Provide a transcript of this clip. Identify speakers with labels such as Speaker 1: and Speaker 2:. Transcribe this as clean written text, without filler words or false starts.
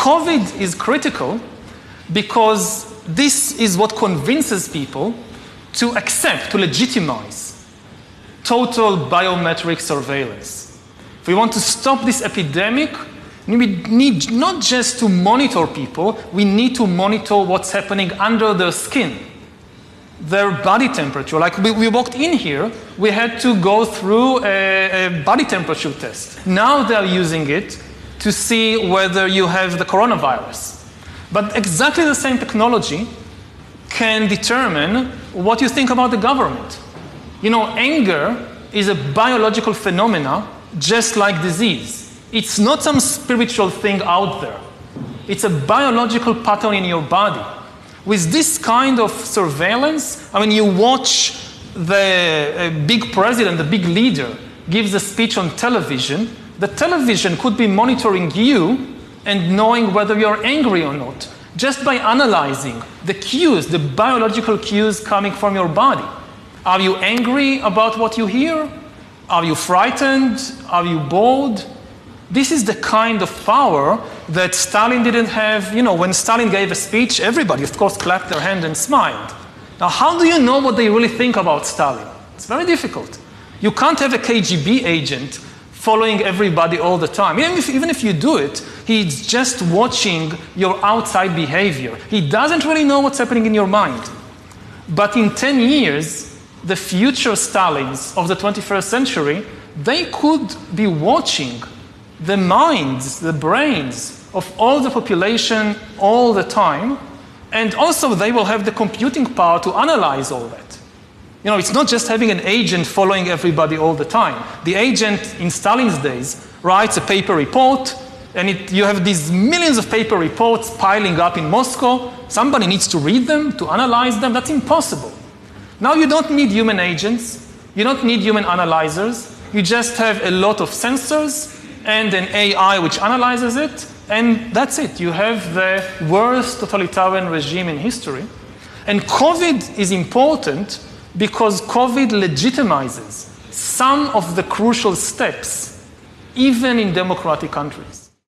Speaker 1: COVID is critical because this is what convinces people to accept, to legitimize total biometric surveillance. If we want to stop this epidemic, we need not just to monitor people, we need to monitor what's happening under their skin, their body temperature. Like we walked in here, we had to go through a body temperature test. Now they're using it to see whether you have the coronavirus. But exactly the same technology can determine what you think about the government. You know, anger is a biological phenomena just like disease. It's not some spiritual thing out there. It's a biological pattern in your body. With this kind of surveillance, I mean, you watch the big president, the big leader, gives a speech on television. The television could be monitoring you and knowing whether you're angry or not, just by analyzing the cues, the biological cues coming from your body. Are you angry about what you hear? Are you frightened? Are you bored? This is the kind of power that Stalin didn't have. You know, when Stalin gave a speech, everybody, of course, clapped their hand and smiled. Now, how do you know what they really think about Stalin? It's very difficult. You can't have a KGB agent following everybody all the time. Even if you do it, he's just watching your outside behavior. He doesn't really know what's happening in your mind. But in 10 years, the future Stalins of the 21st century, they could be watching the minds, the brains of all the population all the time, and also they will have the computing power to analyze all that. You know, it's not just having an agent following everybody all the time. The agent in Stalin's days writes a paper report, and you have these millions of paper reports piling up in Moscow. Somebody needs to read them, to analyze them. That's impossible. Now you don't need human agents. You don't need human analyzers. You just have a lot of sensors and an AI which analyzes it, and that's it. You have the worst totalitarian regime in history. And COVID is important because COVID legitimizes some of the crucial steps, even in democratic countries.